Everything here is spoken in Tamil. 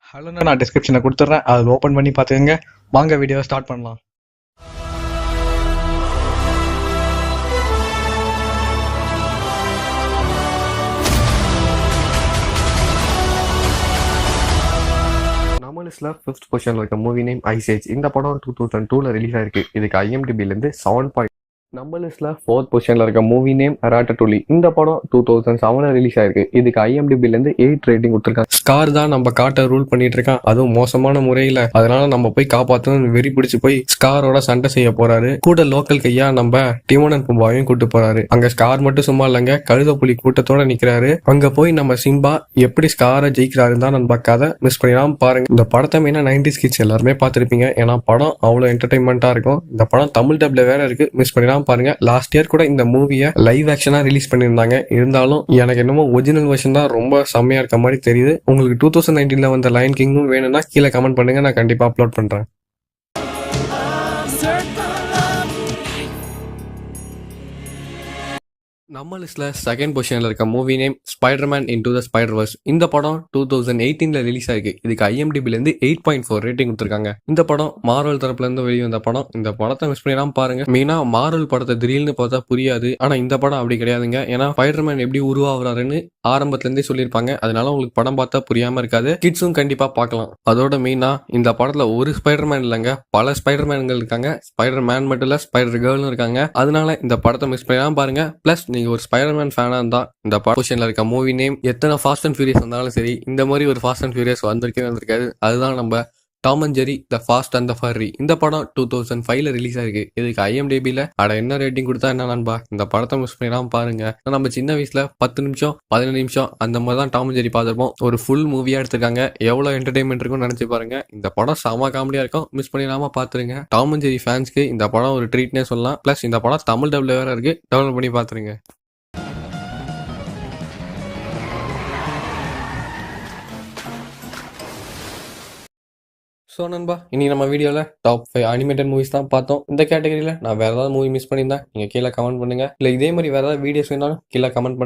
ஹலோன்னு நான் டிஸ்கிரிப்ஷனில் கொடுத்துட்றேன், அதில் ஓப்பன் பண்ணி பார்த்துக்கோங்க. வாங்க வீடியோவை ஸ்டார்ட் பண்ணலாம். நம்ம லிஸ்ட்ல ஃபிஃப்த் பொசிஷன்ல இருக்க மூவி நேம் ஐஸ் ஏஜ். இந்த படம் 2002ல ரிலீஸ் ஆயிருக்கு. இதுக்கு IMDb இருந்து 7. நம்ம லிஸ்ட்ல ஃபோர்த் பொசிஷன்ல இருக்க மூவி நேம் ராட்டடூலி. இந்த படம் 2007ல ரிலீஸ் ஆயிருக்கு. இதுக்கு IMDb இருந்து 8 ரேட்டிங் கொடுத்துருக்காங்க. ஸ்கார் தான் நம்ம காட்டை ரூல் பண்ணிட்டு இருக்கான், அதுவும் மோசமான முறையில. அதனால நம்ம போய் காப்பாற்றணும் வெறி பிடிச்சு போய் ஸ்காரோட சண்டை செய்ய போறாரு. கூட லோக்கல் கையா நம்ம டிமோன் அண்ட் பும்பாவையும் கூட்டு போறாரு. அங்க ஸ்கார் மட்டும் சும்மா இல்லைங்க, கழுத புலி கூட்டத்தோட நிக்கிறாரு. அங்க போய் நம்ம சிம்பா எப்படி ஸ்காரை ஜெயிக்கிறாருன்னு தான் நம்ம கதை மிஸ் பண்ணிடாம பாருங்க. இந்த படத்தை மெயினா 90s கிட்ஸ் எல்லாருமே பார்த்திருப்பீங்க, ஏன்னா படம் அவ்வளவு என்டர்டைன்மெண்டா இருக்கும். இந்த படம் தமிழ் டப்ல வேற இருக்கு, மிஸ் பண்ணிடாம பாருங்க. லாஸ்ட் இயர் கூட இந்த மூவியை லைவ் ஆக்ஷனா ரிலீஸ் பண்ணியிருந்தாங்க. இருந்தாலும் எனக்கு என்னமோ ஒரிஜினல் வெர்ஷன் தான் ரொம்ப செம்மையா இருக்க மாதிரி தெரியுது. உங்களுக்கு 2019ல வந்த லயன் கிங்கும் வேணும்னா கீழே கமெண்ட் பண்ணுங்க, நான் கண்டிப்பா அப்லோட் பண்றேன். நம்ம லிஸ்ட்ல செகண்ட் பொசிஷன்ல இருக்க movie name Spiderman into the Spider-Verse. இந்த படம் 2018ல ரிலீஸ் ஆயிருக்கு. இதுக்கு IMDb இருந்து 8.4 ரேட்டிங் கொடுத்துருக்காங்க. இந்த படம் மார்வல் தரப்புல இருந்து வெளியே வந்த படம். இந்த படத்தை மிஸ் பண்ணிடாம பாருங்க. மெயினா மார்வல் படத்தை திடீர்னு பார்த்தா புரியாது, ஆனா இந்த படம் அப்படி கிடையாதுங்க. ஏன்னா ஸ்பைடர்மேன் எப்படி உருவாகுறாருன்னு ஆரம்பத்துல இருந்தே சொல்லியிருப்பாங்க. அதனால உங்களுக்கு படம் பார்த்தா புரியாம இருக்காது. கிட்ஸும் கண்டிப்பா பார்க்கலாம். அதோட மெயினா இந்த படத்துல ஒரு ஸ்பைடர்மேன் இல்லைங்க, பல ஸ்பைடர்மேன்கள் இருக்காங்க. ஸ்பைடர்மேன் மட்டும் இல்ல, ஸ்பைடர் கேர்ளும் இருக்காங்க. அதனால இந்த படத்தை மிஸ் பண்ணிடாம பாருங்க. பிளஸ் நீங்க ஒரு ஸ்பைடர்மேன் ஃபேனா இருந்தா இந்த பொசிஷன்ல இருக்க மூவி நேம் எத்தனை ஃபாஸ்ட் அண்ட் ஃபியூரியஸ் வந்தாலும் சரி, இந்த மாதிரி ஒரு ஃபாஸ்ட் அண்ட் ஃபியூரியஸ் வந்திருக்காது. அதுதான் நம்ம Tom and Jerry the fast and the furry. இந்த படம் 2005ல ரிலீஸ் ஆயிருக்கு. இதுக்கு IMDbல என்ன ரேட்டிங் கொடுத்தா என்ன நண்பா, இந்த படத்தை மிஸ் பண்ணிடாம பாருங்க. நம்ம சின்ன வயசுல 10 நிமிஷம் 15 நிமிஷம் அந்த மாதிரி தான் டாம் அண்ட் ஜெரி பார்த்துருப்போம். ஒரு ஃபுல் மூவியா எடுத்திருக்காங்க. எவ்வளவு என்டர்டைன்மெண்ட் இருக்கும்னு நினைச்சு பாருங்க. இந்த படம் செம காமெடியா இருக்கும், மிஸ் பண்ணிடாம பாத்துருங்க. டாம் அண்ட் ஜெரி ஃபேன்ஸ்க்கு இந்த படம் ஒரு ட்ரீட்னே சொல்லலாம். பிளஸ் இந்த படம் தமிழ் டப்ல வேற இருக்கு, டவுன்லோட் பண்ணி பாத்துருங்க. ஸோ நண்பா, இனி நம்ம வீடியோவில் டாப் 5 அனிமேட்டட் மூவிஸ் தான் பார்த்தோம். இந்த கேட்டகரியில் நான் வேறு ஏதாவது மூவி மிஸ் பண்ணியிருந்தா நீங்கள் கீழே கமெண்ட் பண்ணுங்கள். இல்லை இதே மாதிரி வேறு ஏதாவது வீடியோஸ் வேணாலும் கீழே கமெண்ட் பண்ணுங்க.